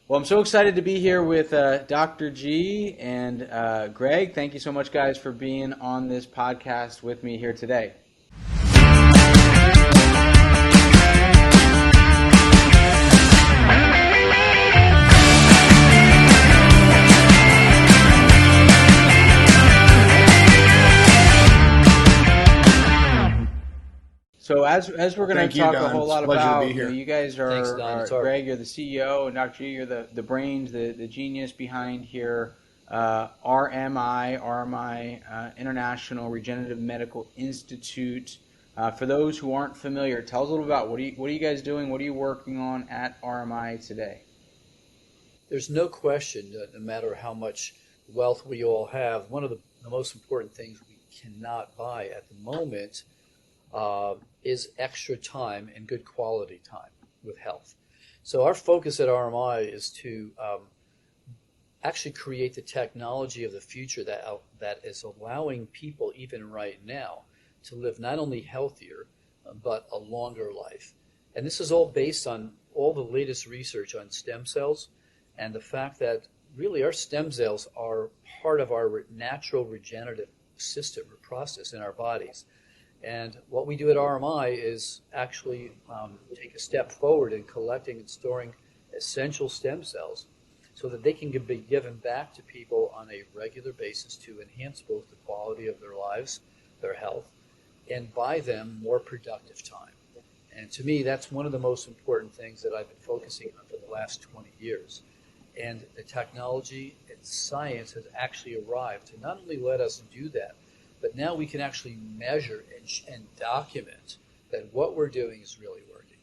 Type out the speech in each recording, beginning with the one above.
Well, I'm so excited to be here with Dr. G and Greg. Thank you so much, guys, for being on this podcast with me here today. So as we're going to talk a whole lot about, you guys are, Thanks, Don. Greg, you're the CEO, and Dr. G, you're the brains, the genius behind here, RMI International Regenerative Medical Institute. For those who aren't familiar, tell us a little about what are you guys doing? What are you working on at RMI today? There's no question that no matter how much wealth we all have, one of the most important things we cannot buy at the moment is extra time and good quality time with health. So our focus at RMI is to actually create the technology of the future that is allowing people even right now to live not only healthier, but a longer life. And this is all based on all the latest research on stem cells and the fact that really our stem cells are part of our natural regenerative system or process in our bodies. And what we do at RMI is actually take a step forward in collecting and storing essential stem cells so that they can be given back to people on a regular basis to enhance both the quality of their lives, their health, and buy them more productive time. And to me, that's one of the most important things that I've been focusing on for the last 20 years. And the technology and science has actually arrived to not only let us do that, but now we can actually measure and document that what we're doing is really working.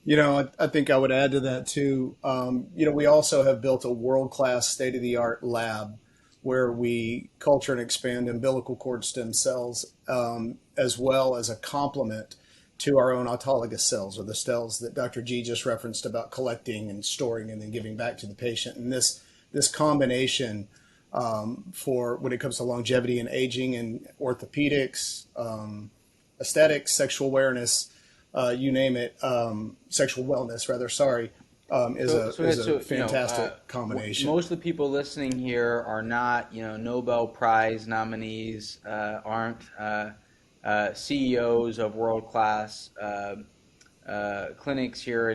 You know, I think I would add to that too. We also have built a world-class state-of-the-art lab where we culture and expand umbilical cord stem cells as well as a complement to our own autologous cells, or the cells that Dr. G just referenced about collecting and storing and then giving back to the patient. And this combination for when it comes to longevity and aging and orthopedics, aesthetics, sexual awareness, you name it, sexual wellness, rather, is a fantastic combination. Most of the people listening here are not, Nobel Prize nominees, aren't CEOs of world-class clinics here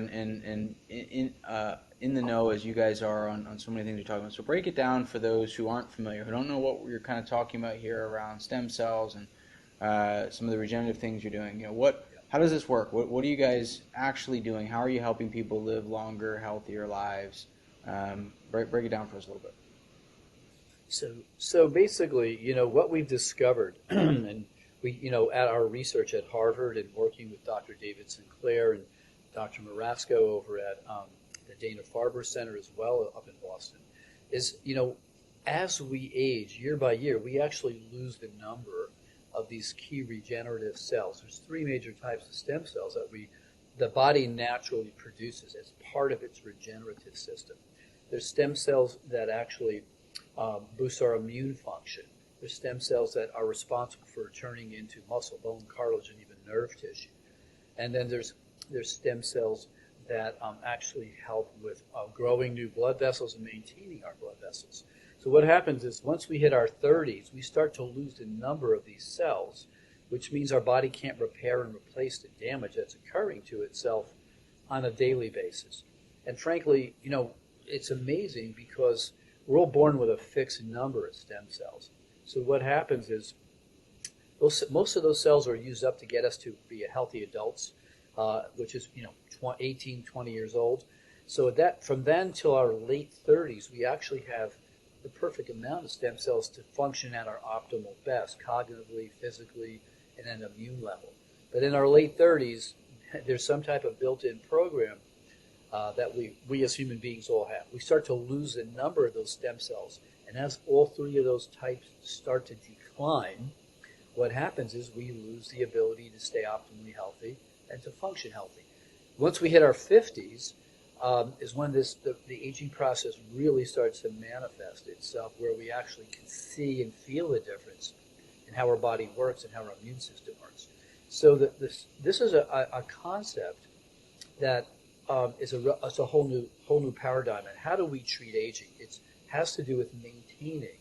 in the know as you guys are on so many things you're talking about. So break it down for those who aren't familiar, who don't know what you're kind of talking about here around stem cells and some of the regenerative things you're doing. How does this work? What are you guys actually doing? How are you helping people live longer, healthier lives? Break it down for us a little bit. So basically, what we've discovered, and we, at our research at Harvard and working with Dr. David Sinclair and Dr. Marasco over at the Dana-Farber Center as well up in Boston, is, as we age year by year, we actually lose the number of these key regenerative cells. There's three major types of stem cells that the body naturally produces as part of its regenerative system. There's stem cells that actually boost our immune function. There's stem cells that are responsible for turning into muscle, bone, cartilage, and even nerve tissue. And then there's stem cells that actually help with growing new blood vessels and maintaining our blood vessels. So what happens is once we hit our 30s, we start to lose the number of these cells, which means our body can't repair and replace the damage that's occurring to itself on a daily basis. And frankly, it's amazing because we're all born with a fixed number of stem cells. So what happens is most of those cells are used up to get us to be healthy adults, which is 18, 20 years old. So from then till our late 30s, we actually have the perfect amount of stem cells to function at our optimal best, cognitively, physically, and at an immune level. But in our late 30s, there's some type of built-in program that we as human beings all have. We start to lose the number of those stem cells. And as all three of those types start to decline, what happens is we lose the ability to stay optimally healthy and to function healthy. Once we hit our 50s, is when the aging process really starts to manifest itself, where we actually can see and feel the difference in how our body works and how our immune system works. So this is a concept that is a whole new paradigm. And how do we treat aging? It has to do with maintaining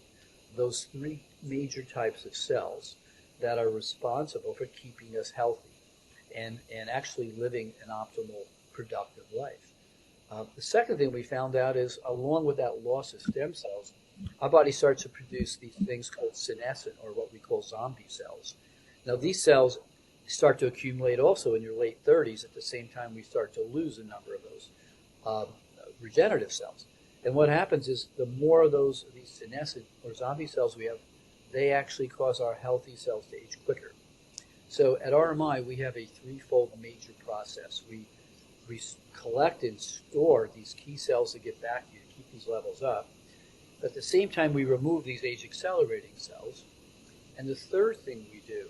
those three major types of cells that are responsible for keeping us healthy and actually living an optimal, productive life. The second thing we found out is, along with that loss of stem cells, our body starts to produce these things called senescent, or what we call zombie cells. Now, these cells start to accumulate also in your late 30s. At the same time, we start to lose a number of those regenerative cells. And what happens is, the more of these senescent or zombie cells we have, they actually cause our healthy cells to age quicker. So at RMI, we have a threefold major process. We collect and store these key cells to get back to you to keep these levels up. But at the same time, we remove these age-accelerating cells. And the third thing we do,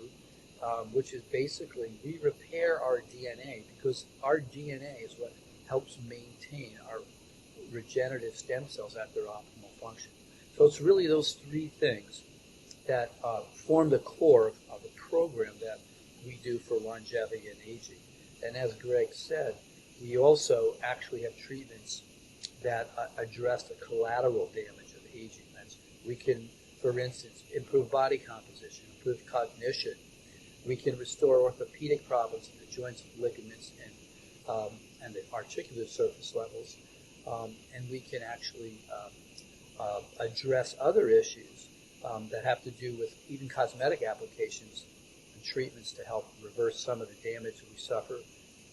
which is basically we repair our DNA, because our DNA is what helps maintain our regenerative stem cells at their optimal function. So it's really those three things that form the core of the program that we do for longevity and aging. And as Greg said, we also actually have treatments that address the collateral damage of aging. We can, for instance, improve body composition, improve cognition. We can restore orthopedic problems in the joints, ligaments, and the articular surface levels. And we can actually address other issues that have to do with even cosmetic applications and treatments to help reverse some of the damage that we suffer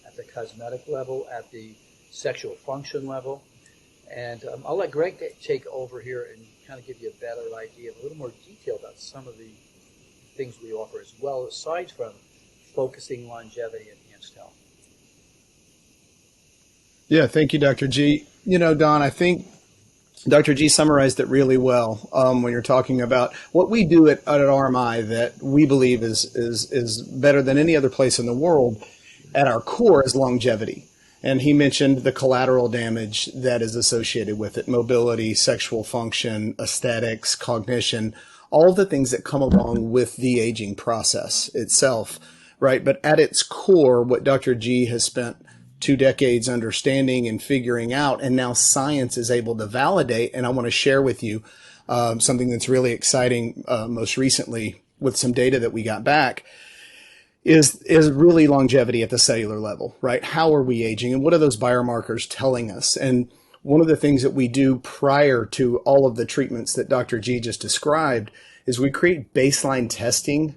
at the cosmetic level, at the sexual function level. And I'll let Greg take over here and kind of give you a better idea, a little more detail about some of the things we offer as well, aside from focusing longevity and enhanced health. Yeah, thank you, Dr. G. You know, Don, I think Dr. G summarized it really well when you're talking about what we do at RMI that we believe is better than any other place in the world. At our core is longevity. And he mentioned the collateral damage that is associated with it: mobility, sexual function, aesthetics, cognition, all the things that come along with the aging process itself, right? But at its core, what Dr. G has spent 2 decades understanding and figuring out, and now science is able to validate. And I want to share with you something that's really exciting most recently with some data that we got back. Is really longevity at the cellular level, right? How are we aging, and what are those biomarkers telling us? And one of the things that we do prior to all of the treatments that Dr. G just described is we create baseline testing,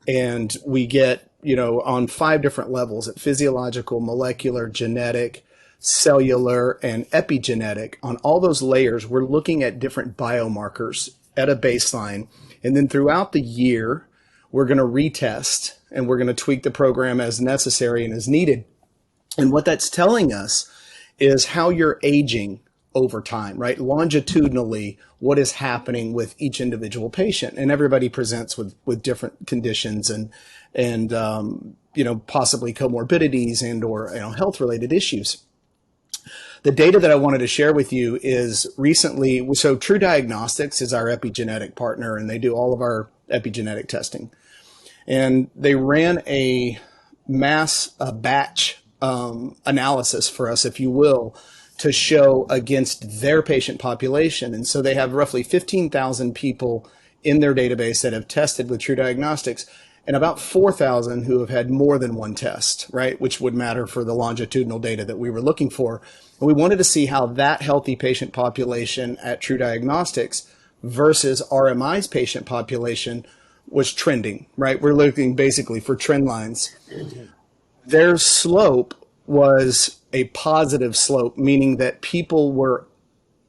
and we get, on 5 different levels: at physiological, molecular, genetic, cellular, and epigenetic. On all those layers, we're looking at different biomarkers at a baseline. And then throughout the year, we're going to retest, and we're going to tweak the program as necessary and as needed. And what that's telling us is how you're aging over time, right? Longitudinally, what is happening with each individual patient. And everybody presents with different conditions and possibly comorbidities and or health-related issues. The data that I wanted to share with you is recently, so True Diagnostics is our epigenetic partner, and they do all of our epigenetic testing. And they ran a batch analysis for us, if you will, to show against their patient population. And so they have roughly 15,000 people in their database that have tested with True Diagnostics, and about 4,000 who have had more than one test, right, which would matter for the longitudinal data that we were looking for. And we wanted to see how that healthy patient population at True Diagnostics versus RMI's patient population was trending, right? We're looking basically for trend lines. Their slope was a positive slope, meaning that people were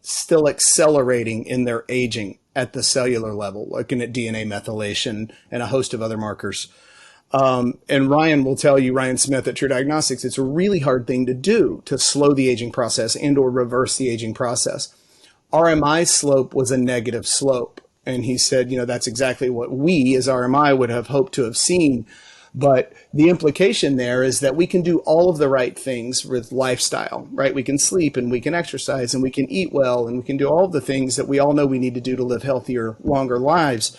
still accelerating in their aging at the cellular level, looking at DNA methylation and a host of other markers. And Ryan will tell you, Ryan Smith at True Diagnostics, it's a really hard thing to do to slow the aging process and or reverse the aging process. RMI's slope was a negative slope. And he said, that's exactly what we as RMI would have hoped to have seen. But the implication there is that we can do all of the right things with lifestyle, right? We can sleep and we can exercise and we can eat well and we can do all of the things that we all know we need to do to live healthier, longer lives.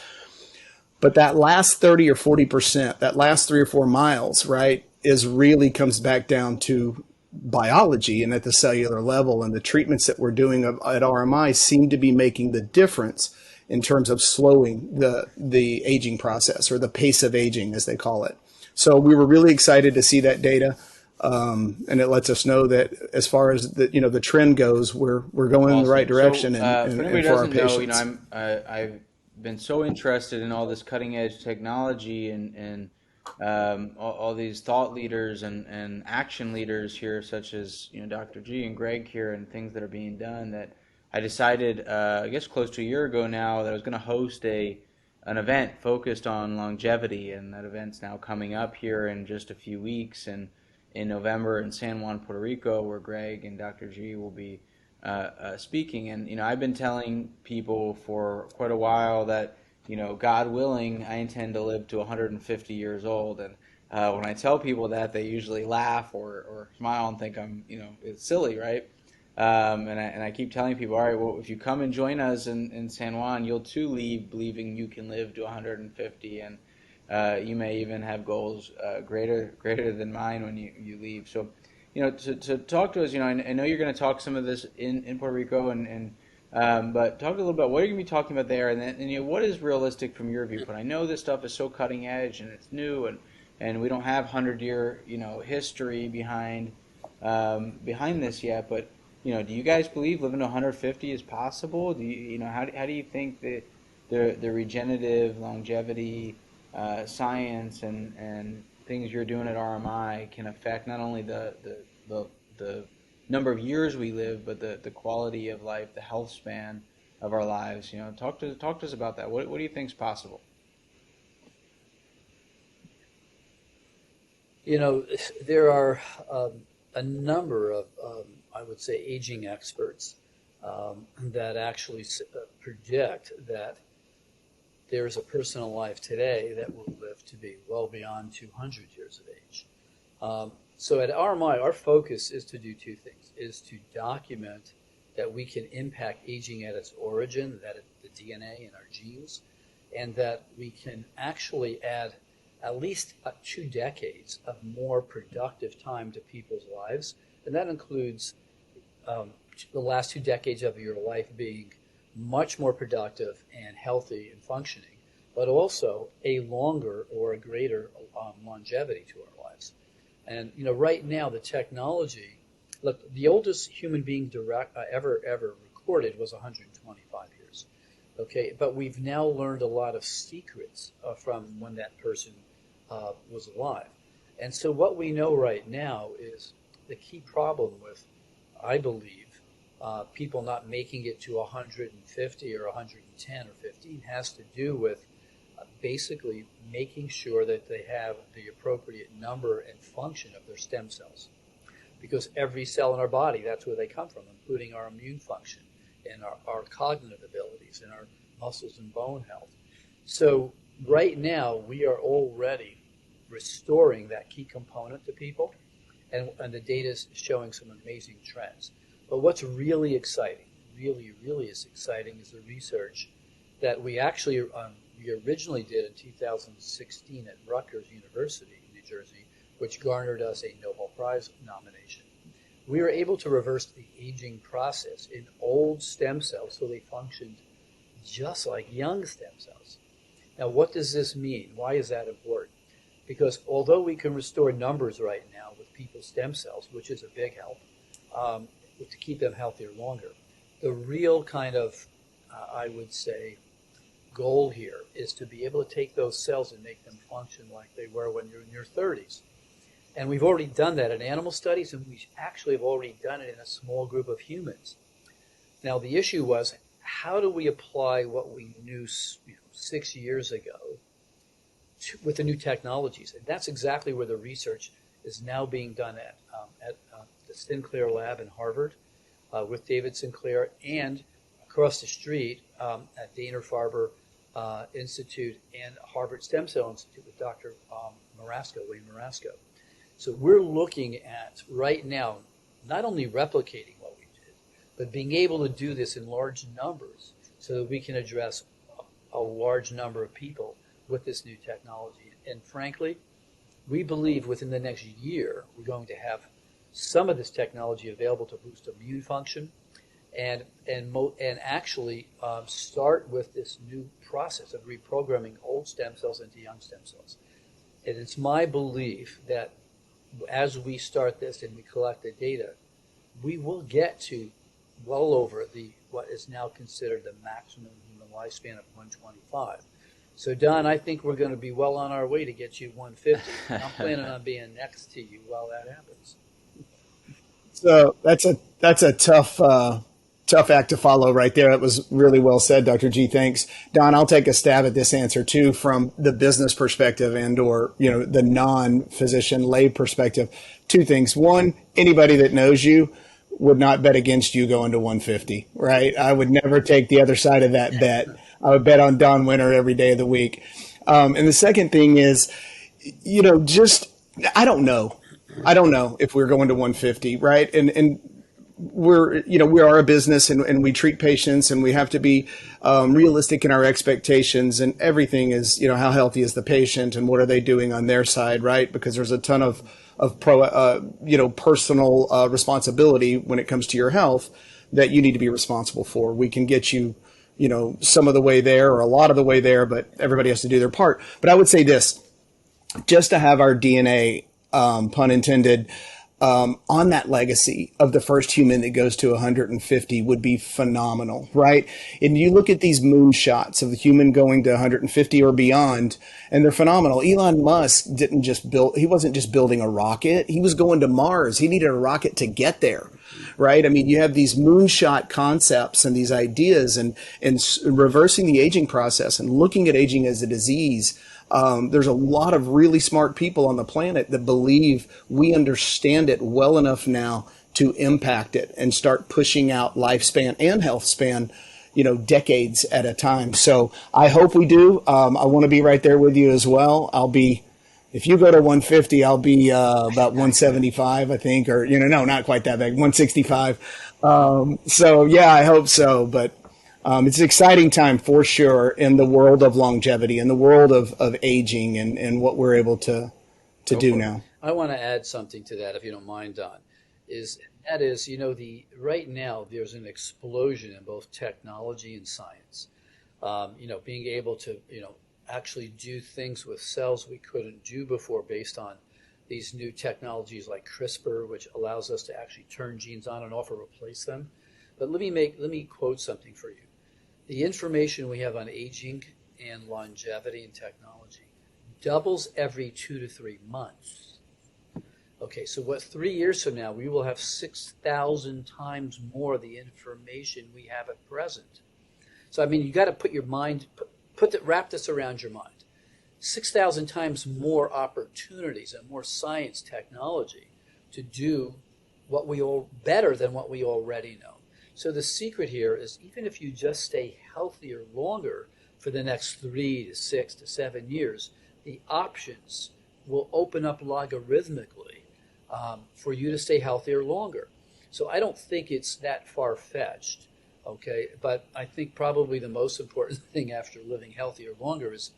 But that last 30 or 40%, that last 3 or 4 miles, right, really comes back down to biology and at the cellular level, and the treatments that we're doing at RMI seem to be making the difference in terms of slowing the aging process, or the pace of aging, as they call it. So we were really excited to see that data. And it lets us know that as far as the trend goes, we're going in the right direction. So, and for anybody for who our doesn't know, patients. I've been so interested in all this cutting edge technology and all these thought leaders and action leaders here, such as Dr. G and Greg here, and things that are being done, that I decided, I guess close to a year ago now, that I was going to host an event focused on longevity, and that event's now coming up here in just a few weeks, and in November in San Juan, Puerto Rico, where Greg and Dr. G will be speaking. And I've been telling people for quite a while that God willing, I intend to live to 150 years old. And when I tell people that, they usually laugh or smile and think it's silly, right? And I keep telling people, all right, well, if you come and join us in San Juan, you'll too leave believing you can live to 150, and you may even have goals greater than mine when you leave. So, to talk to us, I know you're going to talk some of this in Puerto Rico, but talk a little about what you're going to be talking about there, and then what is realistic from your viewpoint. I know this stuff is so cutting edge and it's new, and we don't have 100-year history behind this yet. But do you guys believe living to 150 is possible? Do you how do you think that the regenerative longevity science and things you're doing at RMI can affect not only the number of years we live, but the quality of life, the health span of our lives? Talk to us about that. What do you think is possible? There are a number of, I would say, aging experts that actually predict that there's a person alive today that will live to be well beyond 200 years of age. So at RMI, our focus is to do two things: is to document that we can impact aging at its origin, that the DNA in our genes, and that we can actually add at least 2 decades of more productive time to people's lives. And that includes the last 2 decades of your life being much more productive and healthy and functioning, but also a longer or a greater longevity to our lives. And right now the technology, look, the oldest human being ever recorded was 125 years. Okay, but we've now learned a lot of secrets from when that person was alive. And so what we know right now is the key problem with, I believe, people not making it to 150 or 110 or 15 has to do with basically making sure that they have the appropriate number and function of their stem cells. Because every cell in our body, that's where they come from, including our immune function and our cognitive abilities and our muscles and bone health. So right now, we are already restoring that key component to people, and the data is showing some amazing trends. But what's really exciting, really is exciting, is the research that we actually we originally did in 2016 at Rutgers University in New Jersey, which garnered us a Nobel Prize nomination. We were able to reverse the aging process in old stem cells so they functioned just like young stem cells. Now, what does this mean? Why is that important? Because although we can restore numbers right now with people's stem cells, which is a big help, to keep them healthier longer, the real kind of, I would say, goal here is to be able to take those cells and make them function like they were when you're in your 30s. And we've already done that in animal studies, and we actually have already done it in a small group of humans. Now, the issue was, how do we apply what we knew 6 years ago with the new technologies? And that's exactly where the research is now being done at the Sinclair lab in Harvard with David Sinclair, and across the street at Dana-Farber Institute and Harvard Stem Cell Institute with Dr. Wayne Marasco. So we're looking at right now not only replicating what we did, but being able to do this in large numbers so that we can address a large number of people with this new technology. And frankly, we believe within the next year we're going to have some of this technology available to boost immune function, and actually start with this new process of reprogramming old stem cells into young stem cells. And it's my belief that as we start this and we collect the data, we will get to well over what is now considered the maximum human lifespan of 125. So, Don, I think we're going to be well on our way to get you 150. I'm planning on being next to you while that happens. So that's a tough act to follow right there. That was really well said, Dr. G. Thanks. Don, I'll take a stab at this answer too from the business perspective and or, the non-physician lay perspective. Two things. One, anybody that knows you would not bet against you going to 150, right? I would never take the other side of that bet. I would bet on Don Wenner every day of the week. And the second thing is, I don't know. I don't know if we're going to 150, right? And we are a business and we treat patients and we have to be realistic in our expectations, and everything is, how healthy is the patient and what are they doing on their side, right? Because there's a ton of personal responsibility when it comes to your health that you need to be responsible for. We can get you, some of the way there or a lot of the way there, but everybody has to do their part. But I would say this, just to have our DNA, pun intended, on that legacy of the first human that goes to 150 would be phenomenal, right? And you look at these moonshots of the human going to 150 or beyond, and they're phenomenal. Elon Musk he wasn't just building a rocket. He was going to Mars. He needed a rocket to get there, right? I mean, you have these moonshot concepts and these ideas and reversing the aging process and looking at aging as a disease. There's a lot of really smart people on the planet that believe we understand it well enough now to impact it and start pushing out lifespan and health span, decades at a time. So I hope we do. I want to be right there with you as well. If you go to 150, I'll be about 175, I think, or, no, not quite that big, 165. So yeah, I hope so. But it's an exciting time for sure in the world of longevity, in the world of aging and what we're able to do now. I want to add something to that, if you don't mind, Don. Right now there's an explosion in both technology and science. Being able to, actually do things with cells we couldn't do before based on these new technologies like CRISPR, which allows us to actually turn genes on and off or replace them. But let me quote something for you. The information we have on aging and longevity and technology doubles every 2 to 3 months. Okay, so 3 years from now, we will have 6,000 times more the information we have at present. So, you got to put your mind, wrap this around your mind. 6,000 times more opportunities and more science technology to do better than what we already know. So the secret here is, even if you just stay healthier longer for the next 3 to 6 to 7 years, the options will open up logarithmically for you to stay healthier longer. So I don't think it's that far-fetched, okay? But I think probably the most important thing after living healthier longer is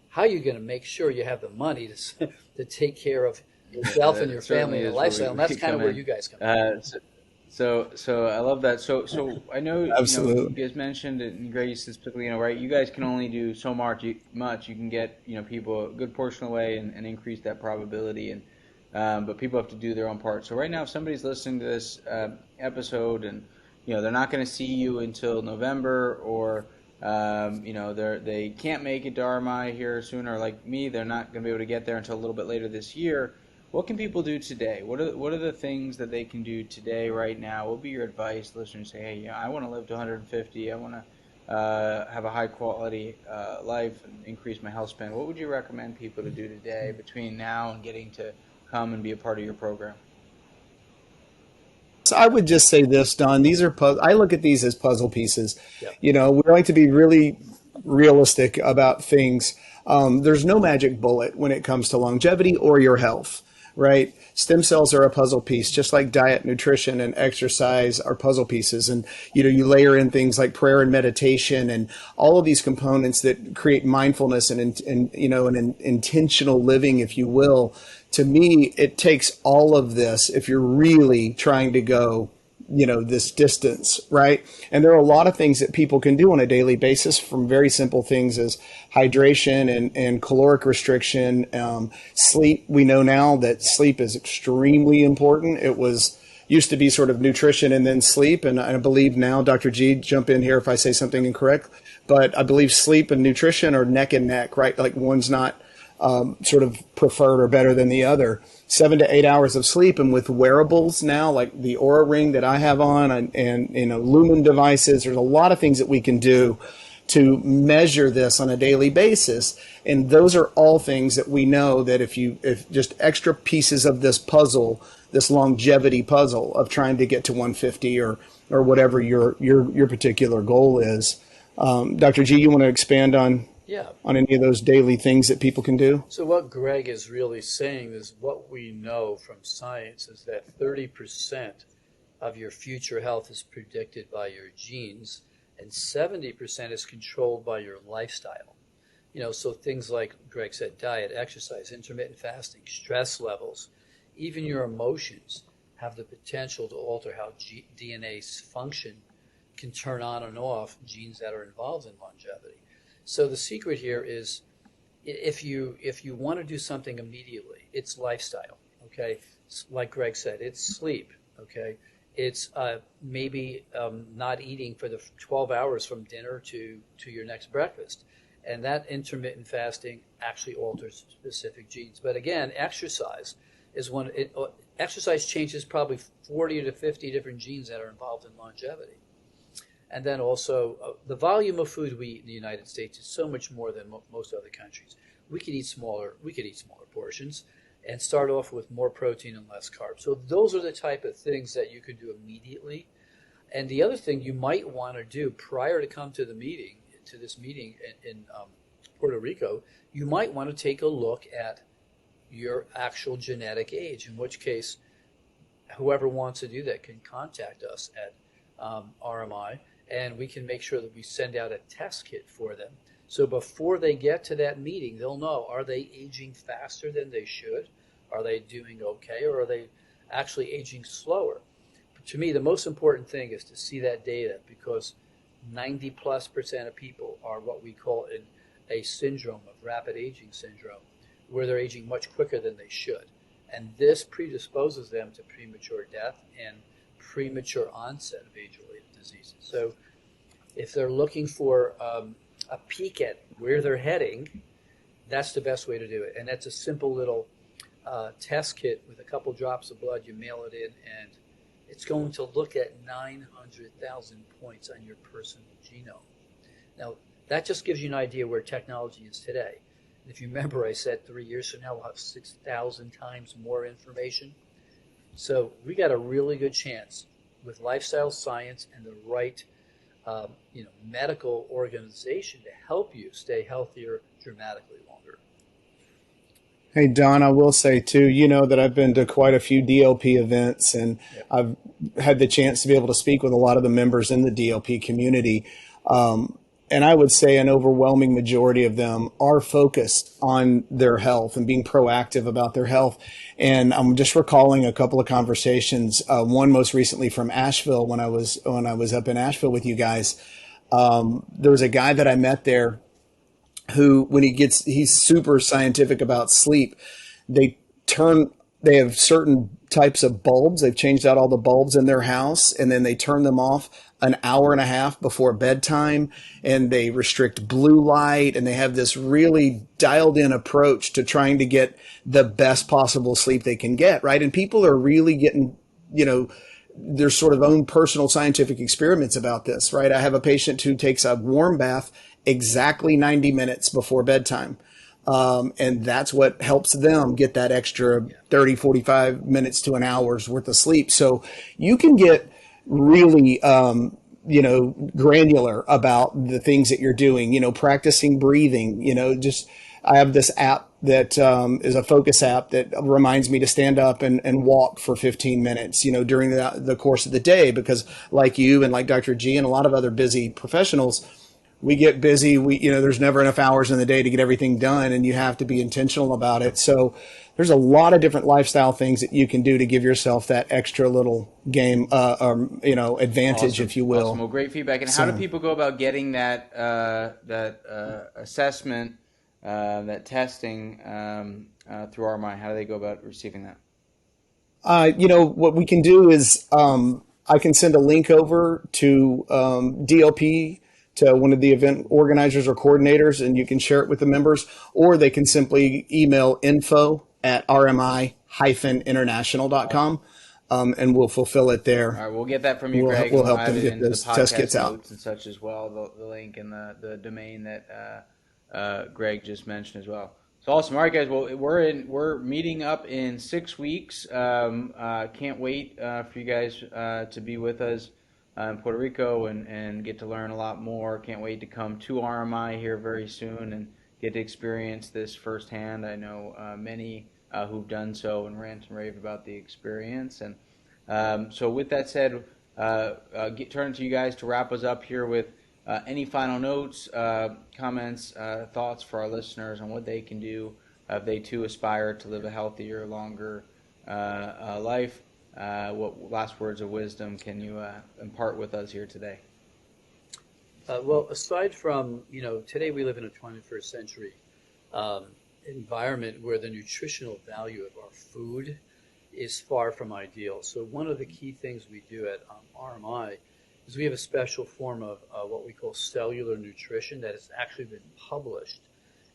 how you're going to make sure you have the money to take care of yourself and your family and your lifestyle. And that's kind of where you guys come in. So I love that. So I know, Absolutely. You guys mentioned it, and Grace specifically, right? You guys can only do so much. You can get, people a good portion away and increase that probability, but people have to do their own part. So right now, if somebody's listening to this episode and they're not going to see you until November, or they can't make it to RMI here sooner, like me, they're not going to be able to get there until a little bit later this year. What can people do today? What are the things that they can do today, right now? What would be your advice to listeners? Say, hey, I want to live to 150. I want to have a high quality life and increase my health span. What would you recommend people to do today between now and getting to come and be a part of your program? So I would just say this, Don. I look at these as puzzle pieces. Yep. We like to be really realistic about things. There's no magic bullet when it comes to longevity or your health. right? Stem cells are a puzzle piece, just like diet, nutrition, and exercise are puzzle pieces. And, you layer in things like prayer and meditation and all of these components that create mindfulness and an intentional living, if you will. To me, it takes all of this if you're really trying to go this distance, right? And there are a lot of things that people can do on a daily basis, from very simple things as hydration and caloric restriction, sleep. We know now that sleep is extremely important. It used to be sort of nutrition and then sleep. And I believe now, Dr. G, jump in here if I say something incorrect, but I believe sleep and nutrition are neck and neck, right? Like one's not sort of preferred or better than the other. 7 to 8 hours of sleep, and with wearables now, like the Oura Ring that I have on, and Lumen devices, there's a lot of things that we can do to measure this on a daily basis. And those are all things that we know that if just extra pieces of this puzzle, this longevity puzzle of trying to get to 150 or whatever your particular goal is. Dr. G, you want to expand on any of those daily things that people can do? So what Greg is really saying is what we know from science is that 30% of your future health is predicted by your genes, and 70% is controlled by your lifestyle. So things like Greg said, diet, exercise, intermittent fasting, stress levels, even your emotions have the potential to alter how DNA's function can turn on and off genes that are involved in longevity. So the secret here is if you want to do something immediately, it's lifestyle, okay? Like Greg said, it's sleep, okay? It's maybe not eating for the 12 hours from dinner to your next breakfast. And that intermittent fasting actually alters specific genes. But again, exercise is exercise changes probably 40 to 50 different genes that are involved in longevity. And then also the volume of food we eat in the United States is so much more than most other countries. We could eat smaller portions and start off with more protein and less carbs. So those are the type of things that you could do immediately. And the other thing you might want to do prior to come to this meeting in Puerto Rico, you might want to take a look at your actual genetic age, in which case whoever wants to do that can contact us at RMI. And we can make sure that we send out a test kit for them. So before they get to that meeting, they'll know, are they aging faster than they should? Are they doing okay? Or are they actually aging slower? But to me, the most important thing is to see that data, because 90+% of people are what we call a syndrome of rapid aging syndrome, where they're aging much quicker than they should. And this predisposes them to premature death and premature onset of age-related diseases. So if they're looking for a peek at where they're heading, that's the best way to do it. And that's a simple little test kit with a couple drops of blood. You mail it in, and it's going to look at 900,000 points on your personal genome. Now, that just gives you an idea where technology is today. And if you remember, I said 3 years from now we'll have 6,000 times more information. So we got a really good chance with lifestyle science and the right medical organization to help you stay healthier dramatically longer. Hey, Don, I will say, too, that I've been to quite a few DLP events, and I've had the chance to be able to speak with a lot of the members in the DLP community. And I would say an overwhelming majority of them are focused on their health and being proactive about their health. And I'm just recalling a couple of conversations, one most recently from Asheville when I was up in Asheville with you guys. There was a guy that I met there who, when he's super scientific about sleep. They have certain types of bulbs. They've changed out all the bulbs in their house, and then they turn them off an hour and a half before bedtime, and they restrict blue light, and they have this really dialed in approach to trying to get the best possible sleep they can get, right? And people are really getting, their sort of own personal scientific experiments about this, right? I have a patient who takes a warm bath exactly 90 minutes before bedtime. And that's what helps them get that extra 30, 45 minutes to an hour's worth of sleep. So you can get really, granular about the things that you're doing, practicing breathing, I have this app that is a focus app that reminds me to stand up and walk for 15 minutes, during the course of the day, because like you and like Dr. G and a lot of other busy professionals, we get busy. There's never enough hours in the day to get everything done, and you have to be intentional about it. So there's a lot of different lifestyle things that you can do to give yourself that extra little game, advantage, Awesome. if you will. Awesome. Well, great feedback. And how do people go about getting that assessment, that testing through RMI? How do they go about receiving that? What we can do is I can send a link over to DLP, to one of the event organizers or coordinators, and you can share it with the members, or they can simply email info@rmi-international.com, and we'll fulfill it there. All right, we'll get that from you, Greg. We'll help add them it get into those the test podcast kits out. notes and such as well, the link and the domain that Greg just mentioned as well. So awesome. All right, guys. Well, we're meeting up in 6 weeks. Can't wait for you guys to be with us in Puerto Rico and get to learn a lot more. Can't wait to come to RMI here very soon and get to experience this firsthand. I know many who've done so and rant and rave about the experience. And so with that said, turn to you guys to wrap us up here with any final notes, comments, thoughts for our listeners on what they can do if they too aspire to live a healthier, longer life. What last words of wisdom can you impart with us here today? Well, aside from, today we live in a 21st century environment where the nutritional value of our food is far from ideal. So one of the key things we do at RMI is we have a special form of what we call cellular nutrition that has actually been published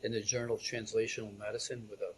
in the Journal of Translational Medicine with a